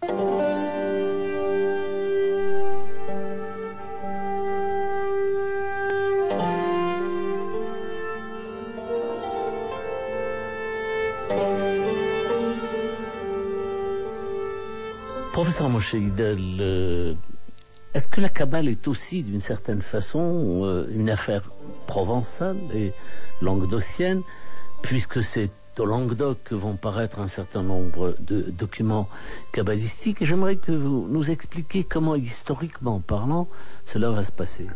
Professeur Moshe Idel, est-ce que la Kabbale est aussi, d'une certaine façon, une affaire provençale et languedocienne, puisque c'est au Languedoc que vont paraître un certain nombre de documents kabbalistiques, et j'aimerais que vous nous expliquiez comment, historiquement parlant, cela va se passer.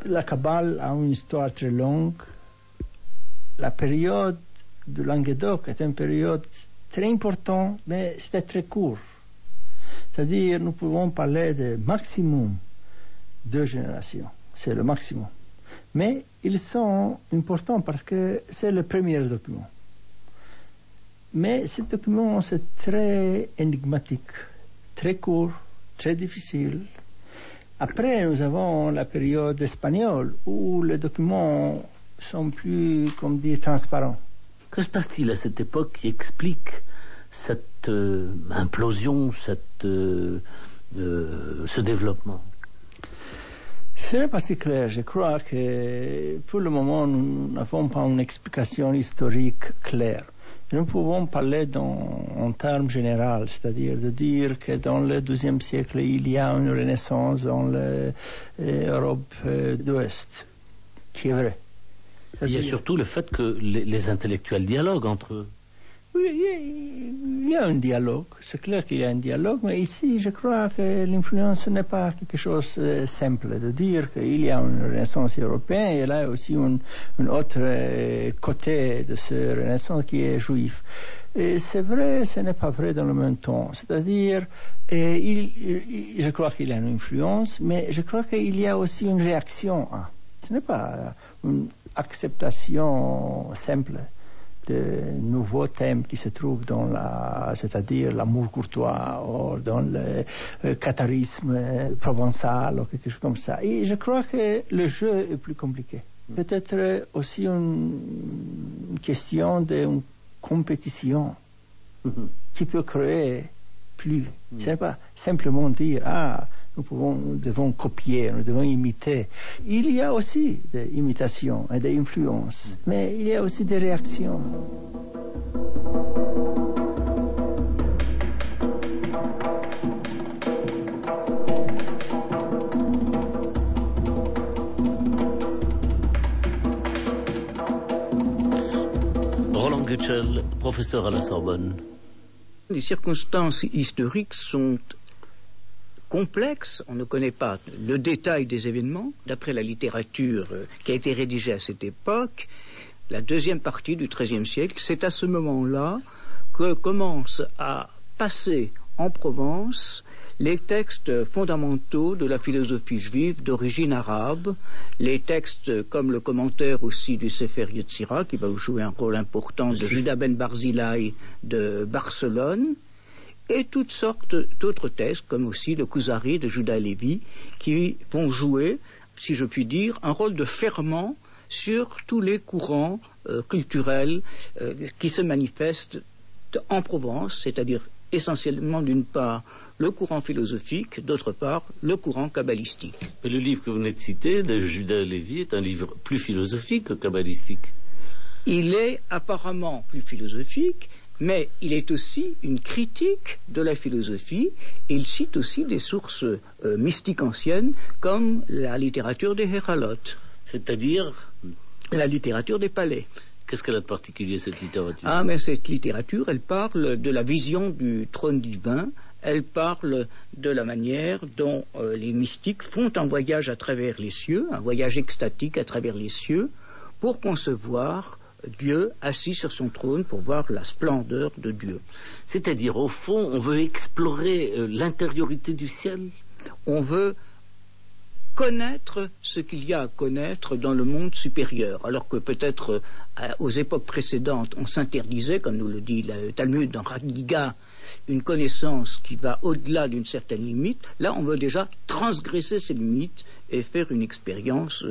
La Kabbale a une histoire très longue. La période du Languedoc est une période très importante, mais c'était très court. C'est-à-dire, nous pouvons parler de maximum 2 générations. C'est le maximum. Mais ils sont importants parce que c'est le premier document. Mais ce document, c'est très énigmatique, très court, très difficile. Après, nous avons la période espagnole où les documents sont plus, comme dit, transparents. Que se passe-t-il à cette époque qui explique cette implosion, ce développement? Ce n'est pas si clair. Je crois que pour le moment, nous n'avons pas une explication historique claire. Nous pouvons parler en termes généraux, c'est-à-dire de dire que dans le XIIe siècle, il y a une renaissance dans l'Europe de l'Ouest, qui est vrai. Il y a surtout le fait que les intellectuels dialoguent entre eux. Oui, il y a un dialogue. C'est clair qu'il y a un dialogue, mais ici, je crois que l'influence n'est pas quelque chose de simple. De dire qu'il y a une renaissance européenne, et là aussi un autre côté de cette renaissance qui est juif. Et c'est vrai, ce n'est pas vrai dans le même temps. C'est-à-dire, je crois qu'il y a une influence, mais je crois qu'il y a aussi une réaction. Ce n'est pas une acceptation simple de nouveaux thèmes qui se trouvent dans c'est-à-dire l'amour courtois ou dans le catharisme provençal ou quelque chose comme ça. Et je crois que le jeu est plus compliqué. Peut-être aussi une question d'une compétition qui peut créer plus. Ce n'est pas simplement dire nous devons copier, nous devons imiter. Il y a aussi des imitations et des influences, mais il y a aussi des réactions. Roland Goetschel, professeur à la Sorbonne. Les circonstances historiques sont complexe, on ne connaît pas le détail des événements. D'après la littérature qui a été rédigée à cette époque, la deuxième partie du XIIIe siècle, c'est à ce moment-là que commencent à passer en Provence les textes fondamentaux de la philosophie juive d'origine arabe, les textes comme le commentaire aussi du Sefer Yetzira, qui va jouer un rôle important, de Juda ben Barzilai de Barcelone, et toutes sortes d'autres textes, comme aussi le Kuzari de Juda Levi, qui vont jouer, si je puis dire, un rôle de ferment sur tous les courants culturels qui se manifestent en Provence, c'est-à-dire essentiellement d'une part le courant philosophique, d'autre part le courant kabbalistique. Mais le livre que vous venez de citer, de Juda Levi, est un livre plus philosophique que kabbalistique. Il est apparemment plus philosophique, mais il est aussi une critique de la philosophie, et il cite aussi des sources mystiques anciennes, comme la littérature des Héralotes. C'est-à-dire la littérature des palais. Qu'est-ce qu'elle a de particulier, cette littérature? Mais cette littérature, elle parle de la vision du trône divin, elle parle de la manière dont les mystiques font un voyage à travers les cieux, un voyage extatique à travers les cieux, pour concevoir Dieu assis sur son trône, pour voir la splendeur de Dieu. C'est-à-dire, au fond, on veut explorer l'intériorité du ciel? On veut connaître ce qu'il y a à connaître dans le monde supérieur, alors que peut-être aux époques précédentes on s'interdisait, comme nous le dit le Talmud dans Ragiga, une connaissance qui va au-delà d'une certaine limite. Là on veut déjà transgresser ces limites et faire une expérience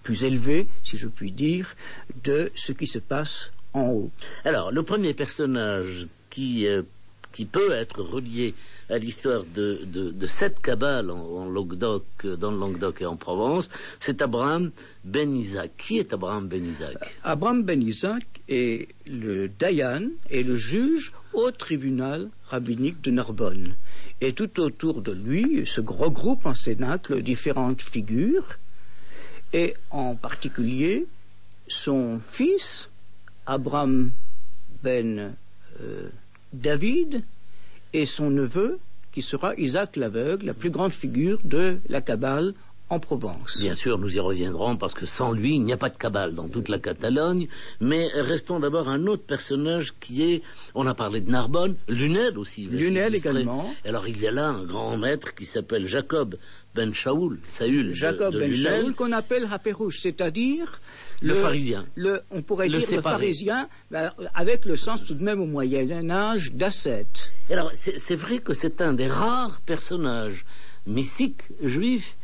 plus élevée, si je puis dire, de ce qui se passe en haut. Alors le premier personnage qui qui peut être relié à l'histoire de cette Kabbale en Languedoc, dans le Languedoc et en Provence, c'est Abraham ben Isaac. Qui est Abraham ben Isaac? Abraham ben Isaac est le Dayan et le juge au tribunal rabbinique de Narbonne. Et tout autour de lui se regroupent en cénacle différentes figures, et en particulier son fils, Abraham ben David, et son neveu, qui sera Isaac l'aveugle, la plus grande figure de la Kabbale en Provence. Bien sûr, nous y reviendrons, parce que sans lui, il n'y a pas de Kabbale dans toute la Catalogne. Mais restons d'abord un autre personnage qui est, on a parlé de Narbonne, Lunel aussi. Lunel également. Alors il y a là un grand maître qui s'appelle Jacob ben Shaoul, Jacob ben Shaoul, qu'on appelle Haperouche, c'est-à-dire le pharisien. On pourrait dire le pharisien, avec le sens tout de même au Moyen-Âge d'ascète. Alors c'est vrai que c'est un des rares personnages mystiques juifs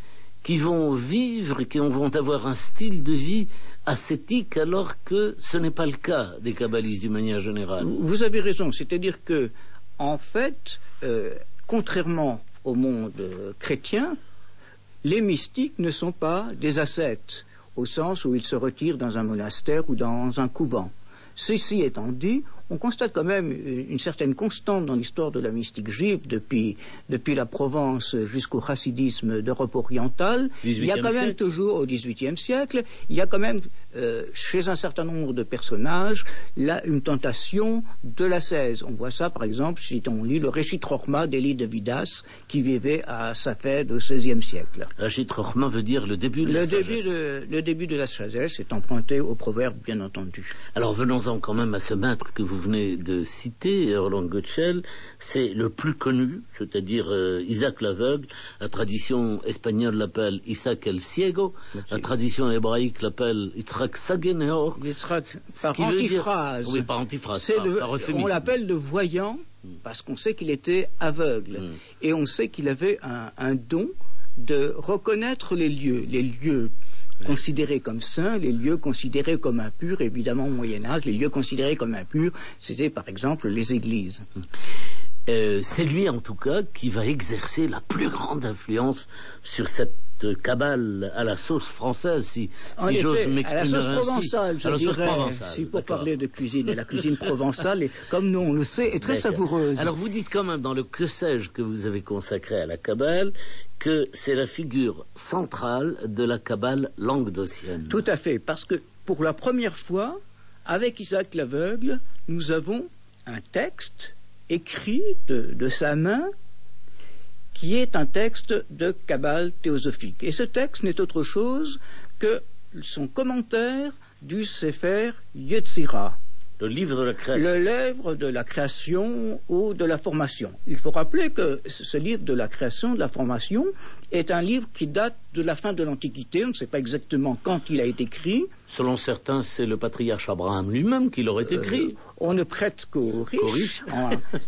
qui vont vivre et qui vont avoir un style de vie ascétique, alors que ce n'est pas le cas des kabbalistes d'une manière générale. Vous avez raison, c'est-à-dire que, en fait, contrairement au monde chrétien, les mystiques ne sont pas des ascètes, au sens où ils se retirent dans un monastère ou dans un couvent. Ceci étant dit, on constate quand même une certaine constante dans l'histoire de la mystique juive depuis la Provence jusqu'au chassidisme d'Europe orientale. Il y a quand même toujours, au XVIIIe siècle, il y a quand même chez un certain nombre de personnages là une tentation de l'ascèse. On voit ça par exemple si on lit le Réchit Chochma d'Élie de Vidas qui vivait à Safed au XVIe siècle. Réchit Chochma veut dire le début de la sagesse. Le début de la sagesse est emprunté au proverbe bien entendu. Alors venons-en quand même à ce maître que vous venez de citer, Roland Goetschel. C'est le plus connu, c'est-à-dire Isaac l'aveugle. La tradition espagnole l'appelle Isaac el Ciego. La tradition hébraïque l'appelle Yitzhak Sageneor. Yitzhak par antiphrase. Oui, par antiphrase. On l'appelle le voyant parce qu'on sait qu'il était aveugle. Et on sait qu'il avait un don de reconnaître les lieux considérés comme saints, les lieux considérés comme impurs, évidemment au Moyen-Âge, les lieux considérés comme impurs, c'était par exemple les églises. C'est lui en tout cas qui va exercer la plus grande influence sur cette Kabbale à la sauce française, si j'ose m'exprimer ainsi. À la sauce provençale, je dirais, si pour parler de cuisine. Et la cuisine provençale, comme nous on le sait, est très savoureuse. Alors vous dites quand même dans le que sais-je que vous avez consacré à la Kabbale que c'est la figure centrale de la Kabbale languedocienne. Tout à fait, parce que pour la première fois, avec Isaac l'aveugle, nous avons un texte écrit de sa main qui est un texte de Kabbale théosophique. Et ce texte n'est autre chose que son commentaire du Sefer Yetzira. Le livre de la création. Le livre de la création ou de la formation. Il faut rappeler que ce livre de la création, de la formation, est un livre qui date de la fin de l'Antiquité. On ne sait pas exactement quand il a été écrit. Selon certains, c'est le patriarche Abraham lui-même qui l'aurait écrit. On ne prête qu'aux riches,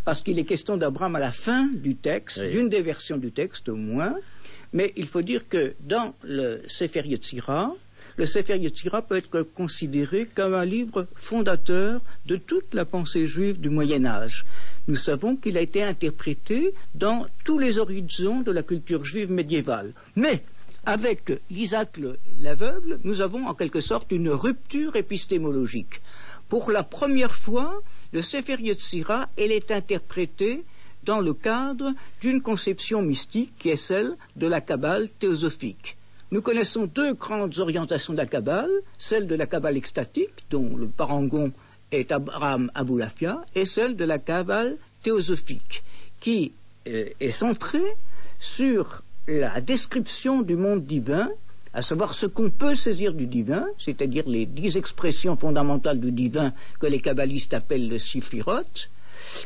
parce qu'il est question d'Abraham à la fin du texte, d'une des versions du texte au moins. Mais il faut dire que dans le Sefer Yetzira, le Sefer Yetzira peut être considéré comme un livre fondateur de toute la pensée juive du Moyen-Âge. Nous savons qu'il a été interprété dans tous les horizons de la culture juive médiévale. Mais avec l'Isaac l'aveugle, nous avons en quelque sorte une rupture épistémologique. Pour la première fois, le Sefer Yetzira, elle est interprété dans le cadre d'une conception mystique qui est celle de la Kabbale théosophique. Nous connaissons deux grandes orientations de la Kabbale, celle de la Kabbale extatique, dont le parangon est Abraham Aboulafia, et celle de la Kabbale théosophique, qui est centrée sur la description du monde divin, à savoir ce qu'on peut saisir du divin, c'est-à-dire les 10 expressions fondamentales du divin que les kabbalistes appellent le Séphiroth,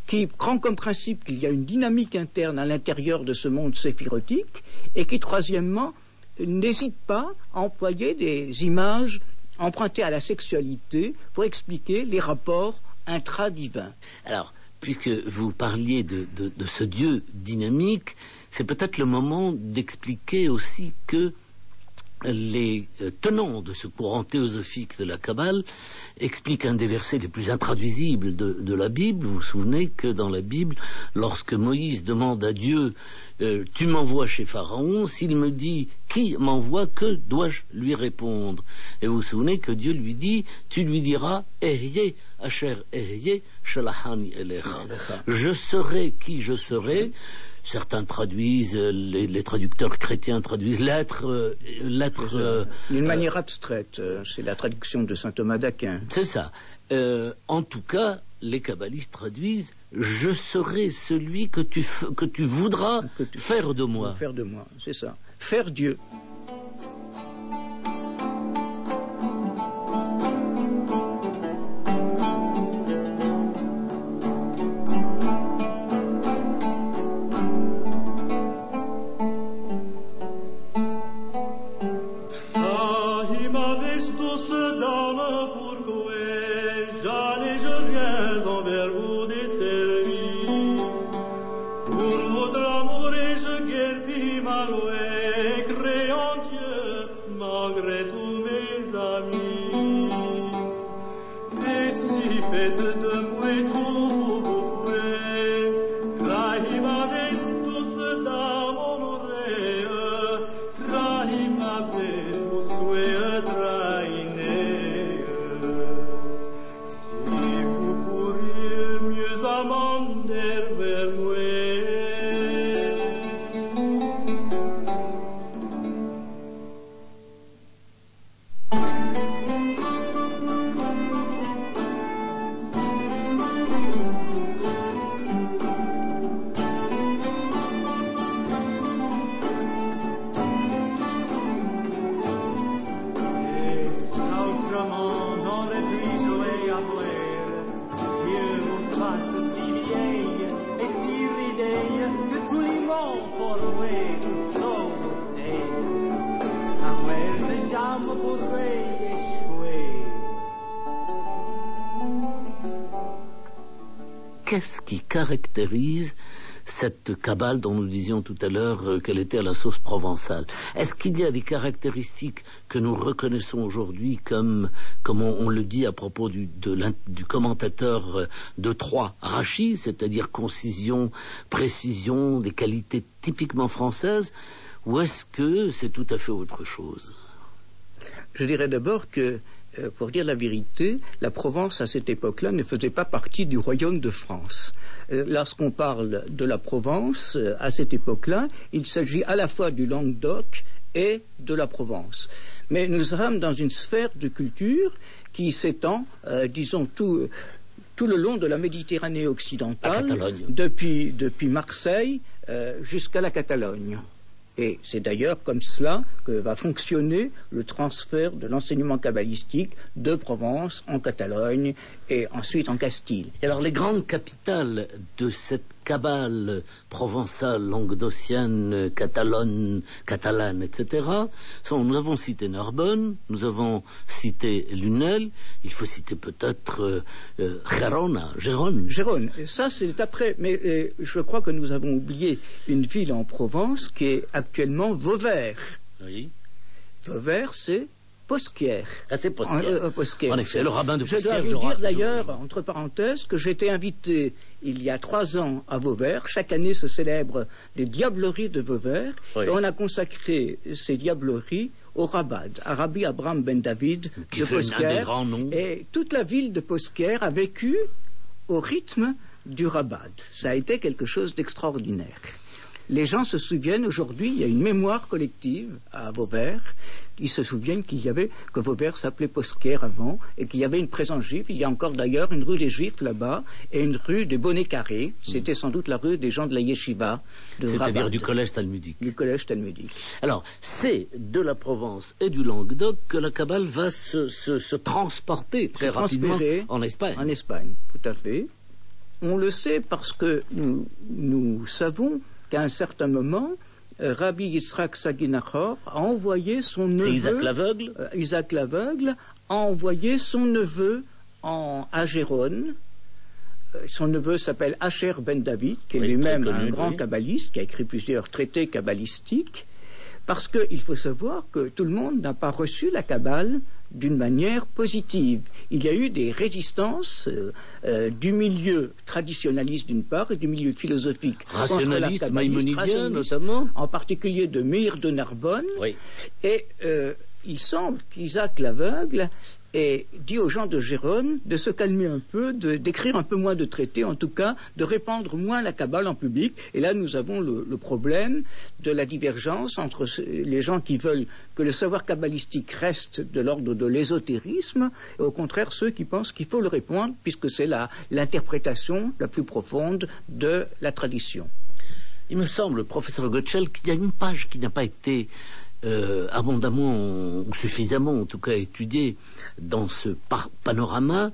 qui prend comme principe qu'il y a une dynamique interne à l'intérieur de ce monde séphirotique, et qui, troisièmement, n'hésite pas à employer des images empruntées à la sexualité pour expliquer les rapports intra-divins. Alors, puisque vous parliez de ce Dieu dynamique, c'est peut-être le moment d'expliquer aussi que les tenants de ce courant théosophique de la Kabbale expliquent un des versets les plus intraduisibles de la Bible. Vous vous souvenez que dans la Bible, lorsque Moïse demande à Dieu tu m'envoies chez Pharaon, s'il me dit qui m'envoie, que dois-je lui répondre? Et vous vous souvenez que Dieu lui dit, tu lui diras Ehye asher ehye shalahani elecha. Je serai qui je serai. Certains traduisent, les traducteurs chrétiens traduisent l'être. D'une manière abstraite, c'est la traduction de saint Thomas d'Aquin. C'est ça. En tout cas, les kabbalistes traduisent je serai celui que tu voudras faire de moi. Faire de moi, c'est ça. Faire Dieu. Qu'est-ce qui caractérise cette Kabbale dont nous disions tout à l'heure qu'elle était à la sauce provençale? Est-ce qu'il y a des caractéristiques que nous reconnaissons aujourd'hui comme on le dit à propos du commentateur de Troyes, Rachi, c'est-à-dire concision, précision, des qualités typiquement françaises, ou est-ce que c'est tout à fait autre chose? Je dirais d'abord que pour dire la vérité, la Provence à cette époque-là ne faisait pas partie du royaume de France. Lorsqu'on parle de la Provence à cette époque-là, il s'agit à la fois du Languedoc et de la Provence. Mais nous sommes dans une sphère de culture qui s'étend, disons, tout le long de la Méditerranée occidentale, depuis Marseille jusqu'à la Catalogne. Et c'est d'ailleurs comme cela que va fonctionner le transfert de l'enseignement kabbalistique de Provence en Catalogne et ensuite en Castille. Et alors les grandes capitales de cette Kabbale provençale, languedocienne, catalane, etc. Nous avons cité Narbonne, nous avons cité Lunel, il faut citer peut-être Gérone. Ça c'est après, mais je crois que nous avons oublié une ville en Provence qui est actuellement Vauvert. Oui. Vauvert, c'est Posquière. Ah, c'est Posquière. En effet, le rabbin de Posquière. Je dois vous dire d'ailleurs, entre parenthèses, que j'ai été invité il y a 3 ans à Vauvert. Chaque année se célèbrent les diableries de Vauvert. Oui. Et on a consacré ces diableries au Rabbad, à Rabbi Abraham Ben David qui de fait Posquière. Un des grands noms. Et toute la ville de Posquière a vécu au rythme du Rabbad. Ça a été quelque chose d'extraordinaire. Les gens se souviennent aujourd'hui, il y a une mémoire collective à Vauvert, qui se souviennent que Vauvert s'appelait Posquière avant, et qu'il y avait une présence juive. Il y a encore d'ailleurs une rue des Juifs là-bas, et une rue des Bonnets Carrés. C'était sans doute la rue des gens de la Yeshiva de Rabat. C'est-à-dire du collège talmudique. Du collège talmudique. Alors, c'est de la Provence et du Languedoc que la Kabbale va se transporter très rapidement en Espagne. En Espagne, tout à fait. On le sait parce que nous savons qu'à un certain moment, Rabbi Yitzhak Saginachor a envoyé son neveu... Isaac l'Aveugle a envoyé son neveu à Gérone. Son neveu s'appelle Asher Ben David, qui est lui-même un grand kabbaliste, qui a écrit plusieurs traités kabbalistiques, Parce qu'il faut savoir que tout le monde n'a pas reçu la Kabbale d'une manière positive. Il y a eu des résistances du milieu traditionnaliste d'une part et du milieu philosophique. Rationaliste, maïmonidien notamment. En particulier de Meir de Narbonne. Oui. Et il semble qu'Isaac l'aveugle ait dit aux gens de Gérone de se calmer un peu, d'écrire un peu moins de traités, en tout cas de répandre moins la Kabbale en public. Et là, nous avons le problème de la divergence entre les gens qui veulent que le savoir kabbalistique reste de l'ordre de l'ésotérisme, et au contraire ceux qui pensent qu'il faut le répandre, puisque c'est l'interprétation la plus profonde de la tradition. Il me semble, professeur Gottschall, qu'il y a une page qui n'a pas été abondamment ou suffisamment en tout cas étudié dans ce panorama,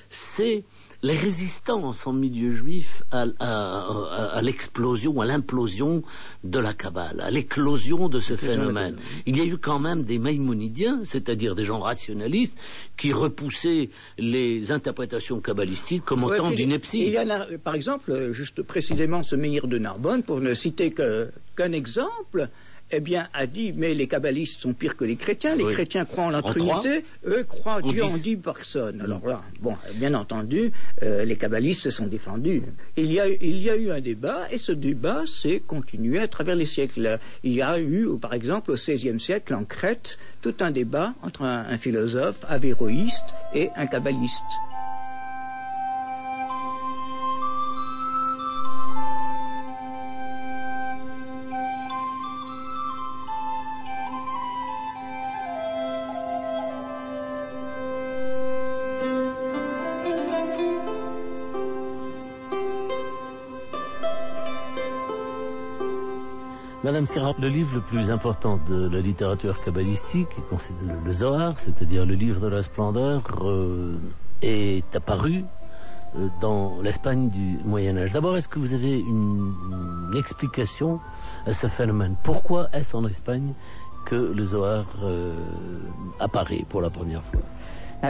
c'est les résistances en milieu juif à l'explosion, à l'implosion de la Kabbale, à l'éclosion de ce phénomène. Il y a eu quand même des maïmonidiens, c'est-à-dire des gens rationalistes, qui repoussaient les interprétations kabbalistiques comme autant d'inepties. Il y en a, par exemple, juste précisément ce Meir de Narbonne, pour ne citer qu'un exemple, eh bien, a dit, mais les kabbalistes sont pires que les chrétiens. Les chrétiens croient en la Trinité, eux croient Dieu en 10 personnes. Alors là, bon, bien entendu, les kabbalistes se sont défendus. Il y a eu un débat, et ce débat s'est continué à travers les siècles. Il y a eu, par exemple, au XVIe siècle, en Crète, tout un débat entre un philosophe avéroïste et un kabbaliste. Madame Sirah, le livre le plus important de la littérature kabbalistique, le Zohar, c'est-à-dire le livre de la splendeur, est apparu dans l'Espagne du Moyen-Âge. D'abord, est-ce que vous avez une explication à ce phénomène? Pourquoi est-ce en Espagne que le Zohar apparaît pour la première fois?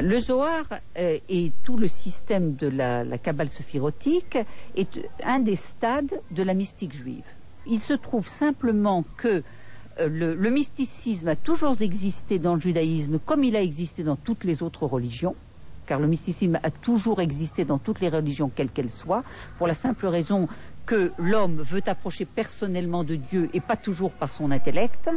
Le Zohar et tout le système de la Kabbale sophirotique est un des stades de la mystique juive. Il se trouve simplement que le mysticisme a toujours existé dans le judaïsme comme il a existé dans toutes les autres religions, car le mysticisme a toujours existé dans toutes les religions, quelles qu'elles soient, pour la simple raison que l'homme veut approcher personnellement de Dieu et pas toujours par son intellect.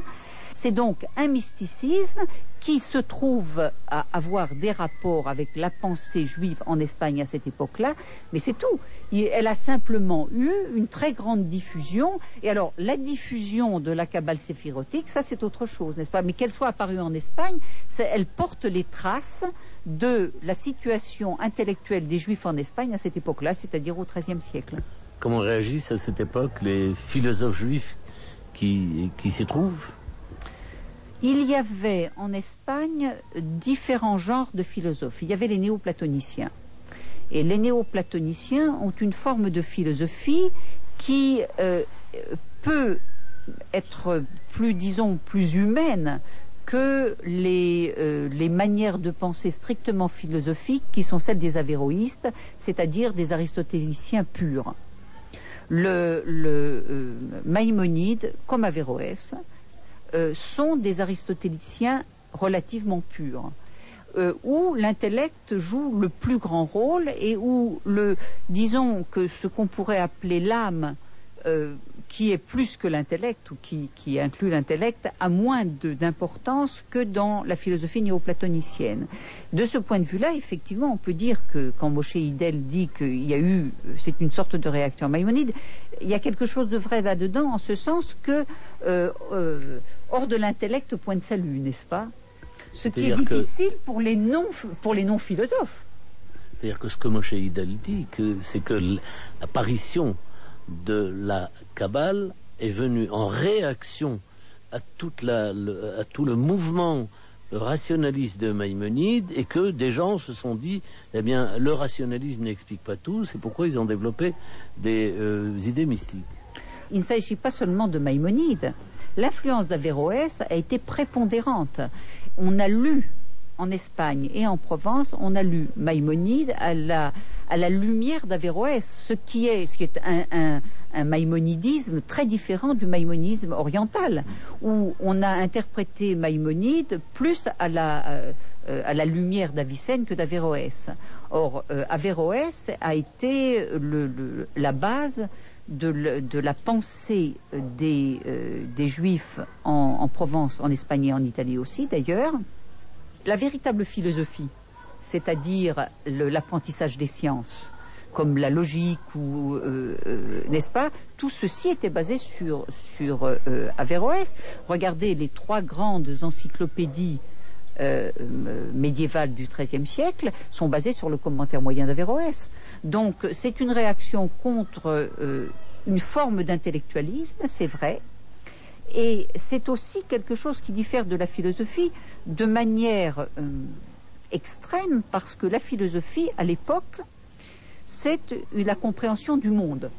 C'est donc un mysticisme qui se trouve à avoir des rapports avec la pensée juive en Espagne à cette époque-là, mais c'est tout. Elle a simplement eu une très grande diffusion, et alors la diffusion de la Kabbale séphirotique, ça c'est autre chose, n'est-ce pas? Mais qu'elle soit apparue en Espagne, elle porte les traces de la situation intellectuelle des Juifs en Espagne à cette époque-là, c'est-à-dire au XIIIe siècle. Comment réagissent à cette époque les philosophes juifs qui s'y trouvent? Il y avait en Espagne différents genres de philosophes. Il y avait les néoplatoniciens. Et les néoplatoniciens ont une forme de philosophie qui peut être plus humaine que les manières de penser strictement philosophiques qui sont celles des avéroïstes, c'est-à-dire des aristotéliciens purs. Maïmonide, comme Averroès, sont des aristotéliciens relativement purs, où l'intellect joue le plus grand rôle et où disons que ce qu'on pourrait appeler l'âme, qui est plus que l'intellect ou qui inclut l'intellect, a moins d'importance que dans la philosophie néoplatonicienne. De ce point de vue-là, effectivement, on peut dire que quand Moshe Hidel dit qu'il y a eu, c'est une sorte de réaction maïmonide, il y a quelque chose de vrai là-dedans, en ce sens que hors de l'intellect, point de salut, n'est-ce pas? Ce qui est difficile pour les non-philosophes. C'est-à-dire que ce que Moshe Hidel dit, c'est que l'apparition de la Kabbale est venue en réaction à tout le mouvement rationaliste de Maïmonide, et que des gens se sont dit, eh bien, le rationalisme n'explique pas tout, c'est pourquoi ils ont développé des idées mystiques. Il ne s'agit pas seulement de Maïmonide. L'influence d'Averroès a été prépondérante. On a lu en Espagne et en Provence, on a lu Maïmonide à la lumière d'Averroès, ce qui est un maïmonidisme très différent du maïmonidisme oriental, où on a interprété Maïmonide plus à la lumière d'Avicenne que d'Averroès. Or, Averroès a été la base de la pensée des Juifs en Provence, en Espagne et en Italie aussi d'ailleurs. La véritable philosophie, c'est-à-dire l'apprentissage des sciences, comme la logique ou n'est-ce pas, tout ceci était basé sur Averroès. Regardez les 3 grandes encyclopédies médiévales du XIIIe siècle sont basées sur le commentaire moyen d'Averroès. Donc c'est une réaction contre une forme d'intellectualisme, c'est vrai, et c'est aussi quelque chose qui diffère de la philosophie de manière extrême, parce que la philosophie à l'époque, c'est la compréhension du monde.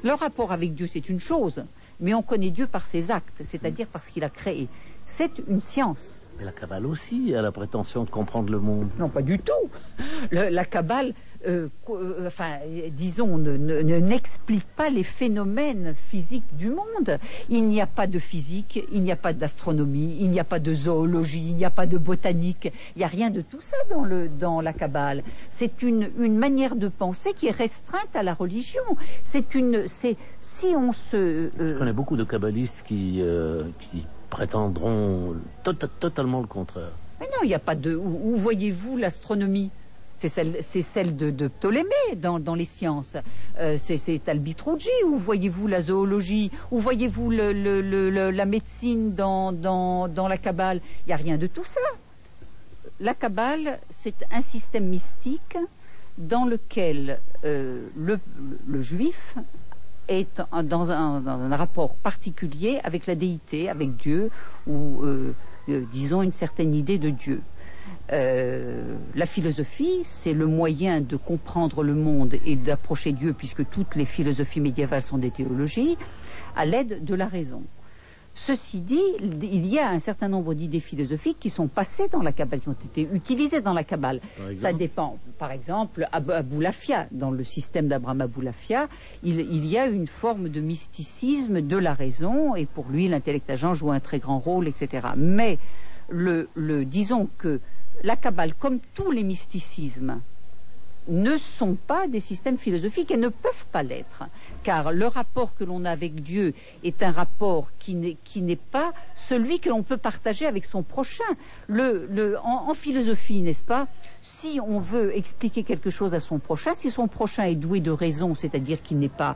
Le rapport avec Dieu, c'est une chose, mais on connaît Dieu par ses actes, c'est-à-dire par ce qu'il a créé. C'est une science. Mais la Kabbale aussi a la prétention de comprendre le monde. Non, pas du tout. La Kabbale, disons, n'explique pas les phénomènes physiques du monde. Il n'y a pas de physique, il n'y a pas d'astronomie, il n'y a pas de zoologie, il n'y a pas de botanique. Il n'y a rien de tout ça dans la Kabbale. C'est une manière de penser qui est restreinte à la religion. Si on se... Je connais beaucoup de kabbalistes qui prétendront totalement le contraire. Mais non, il n'y a pas de... Où voyez-vous l'astronomie ? C'est celle de Ptolémée dans les sciences. C'est Albitrougi. Où voyez-vous la zoologie? Où voyez-vous la médecine dans la Kabbale? Il n'y a rien de tout ça. La Kabbale, c'est un système mystique dans lequel le juif est dans un rapport particulier avec la déité, avec Dieu, ou disons une certaine idée de Dieu. La philosophie, c'est le moyen de comprendre le monde et d'approcher Dieu, puisque toutes les philosophies médiévales sont des théologies, à l'aide de la raison. Ceci dit, il y a un certain nombre d'idées philosophiques qui sont passées dans la Kabbale, qui ont été utilisées dans la Kabbale. Ça dépend. Par exemple, Aboulafia, dans le système d'Abraham Aboulafia, il y a une forme de mysticisme de la raison, et pour lui, l'intellect agent joue un très grand rôle, etc. Mais disons que la Kabbale, comme tous les mysticismes, ne sont pas des systèmes philosophiques et ne peuvent pas l'être, car le rapport que l'on a avec Dieu est un rapport qui n'est pas celui que l'on peut partager avec son prochain. En philosophie, n'est-ce pas, si on veut expliquer quelque chose à son prochain, si son prochain est doué de raison, c'est-à-dire qu'il n'est pas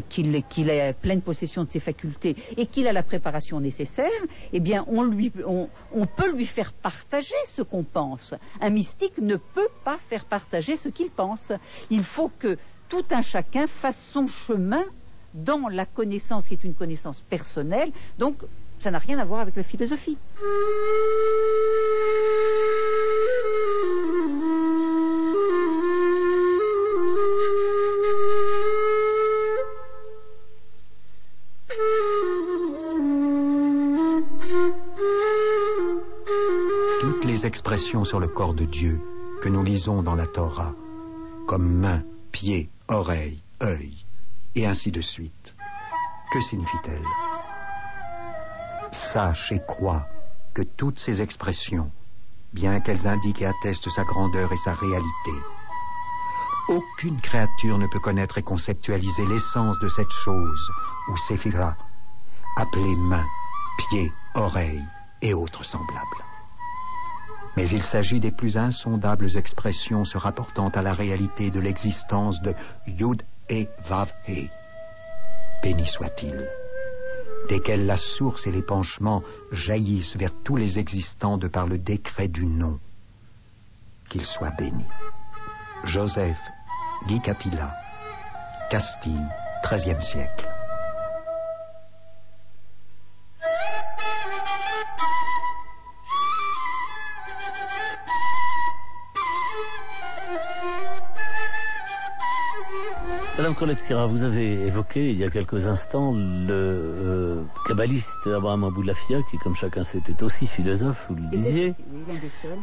qu'il a pleine possession de ses facultés et qu'il a la préparation nécessaire, eh bien on peut lui faire partager ce qu'on pense. Un mystique ne peut pas faire partager ce qu'il pense. Il faut que tout un chacun fasse son chemin dans la connaissance qui est une connaissance personnelle. Donc ça n'a rien à voir avec la philosophie. Toutes les expressions sur le corps de Dieu que nous lisons dans la Torah, comme main, pied, oreille, œil, et ainsi de suite. Que signifie-t-elle? Sache et crois que toutes ces expressions, bien qu'elles indiquent et attestent sa grandeur et sa réalité, aucune créature ne peut connaître et conceptualiser l'essence de cette chose, ou séphira, appelée main, pied, oreille et autres semblables. Mais il s'agit des plus insondables expressions se rapportant à la réalité de l'existence de Yud et Vav He. Béni soit-il, desquels la source et l'épanchement jaillissent vers tous les existants de par le décret du nom. Qu'il soit béni. Joseph Gicatilla, Castille, XIIIe siècle. Madame Colette Sira, vous avez évoqué il y a quelques instants le kabbaliste Abraham Aboulafia, qui, comme chacun sait, était aussi philosophe, vous le disiez.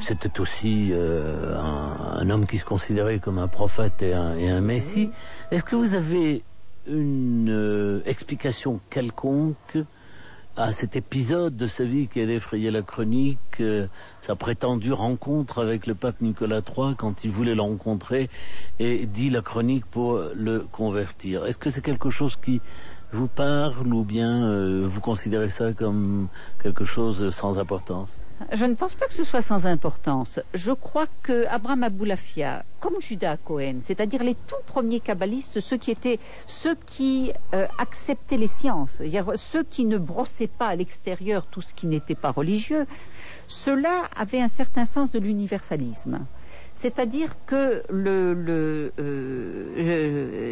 C'était aussi un homme qui se considérait comme un prophète et un messie. Est-ce que vous avez une explication quelconque à cet épisode de sa vie qui a effrayé la chronique, sa prétendue rencontre avec le pape Nicolas III quand il voulait le rencontrer et dit la chronique pour le convertir. Est-ce que c'est quelque chose qui vous parle ou bien vous considérez ça comme quelque chose sans importance? Je ne pense pas que ce soit sans importance. Je crois que Abraham Aboulafia, comme Judas Cohen, c'est-à-dire les tout premiers kabbalistes, ceux qui acceptaient les sciences, c'est-à-dire ceux qui ne brossaient pas à l'extérieur tout ce qui n'était pas religieux, ceux-là avaient un certain sens de l'universalisme. C'est-à-dire que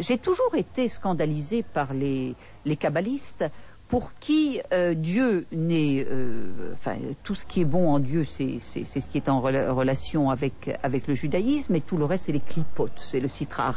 j'ai toujours été scandalisée par les kabbalistes pour qui Dieu n'est... tout ce qui est bon en Dieu, c'est ce qui est en relation avec le judaïsme, et tout le reste, c'est les clipotes, c'est le sitra.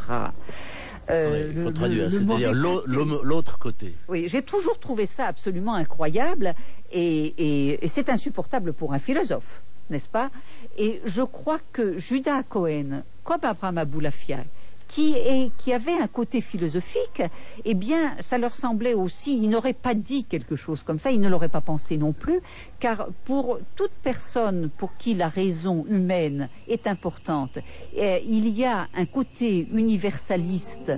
Il faut traduire, c'est-à-dire l'autre côté. Oui, j'ai toujours trouvé ça absolument incroyable, et c'est insupportable pour un philosophe, n'est-ce pas? Et je crois que Judas Cohen, comme Abraham Aboulafia, qui avait un côté philosophique, eh bien, ça leur semblait aussi, ils n'auraient pas dit quelque chose comme ça, ils ne l'auraient pas pensé non plus, car pour toute personne pour qui la raison humaine est importante, il y a un côté universaliste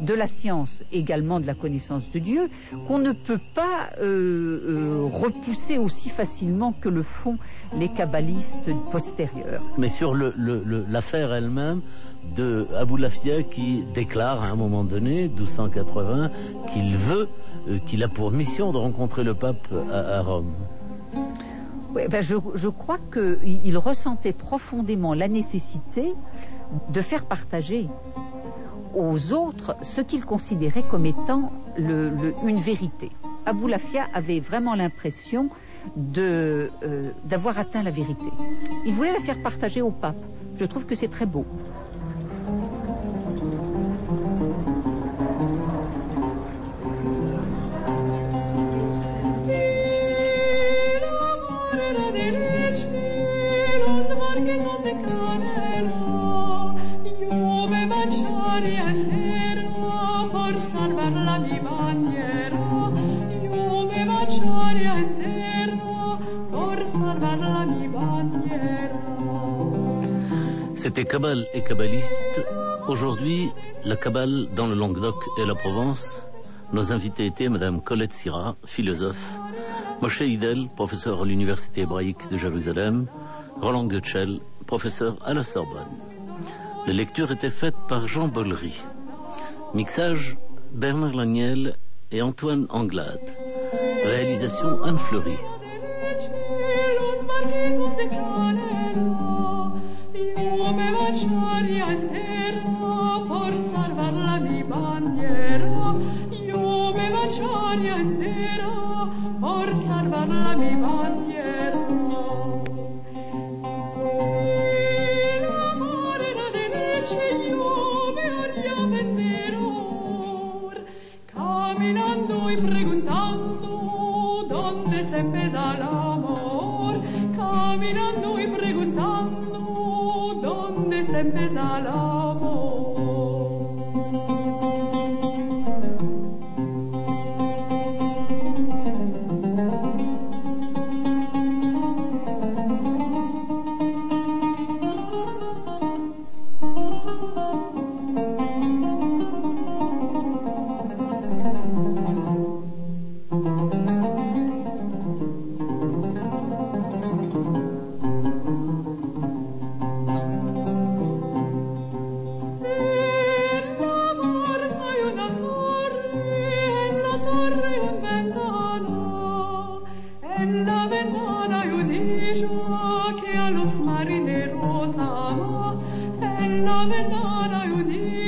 de la science, également de la connaissance de Dieu, qu'on ne peut pas repousser aussi facilement que le font les kabbalistes postérieurs. Mais sur l'affaire elle-même de Aboulafia qui déclare à un moment donné, 1280, qu'il a pour mission de rencontrer le pape à Rome. Oui, je crois qu'il ressentait profondément la nécessité de faire partager aux autres ce qu'il considérait comme étant une vérité. Aboulafia avait vraiment l'impression d'avoir atteint la vérité. Il voulait la faire partager au pape. Je trouve que c'est très beau. C'était Kabbale et kabbaliste. Aujourd'hui, la Kabbale dans le Languedoc et la Provence. Nos invités étaient Madame Colette Sira, philosophe, Moshe Hidel, professeur à l'Université hébraïque de Jérusalem, Roland Goetschel, professeur à la Sorbonne. Les lectures étaient faites par Jean Bollery. Mixage, Bernard Laniel et Antoine Anglade. Réalisation Anne Fleury. Caminando y preguntando dónde se empieza el amor, caminando y preguntando dónde se empieza el amor. En la ventana io dico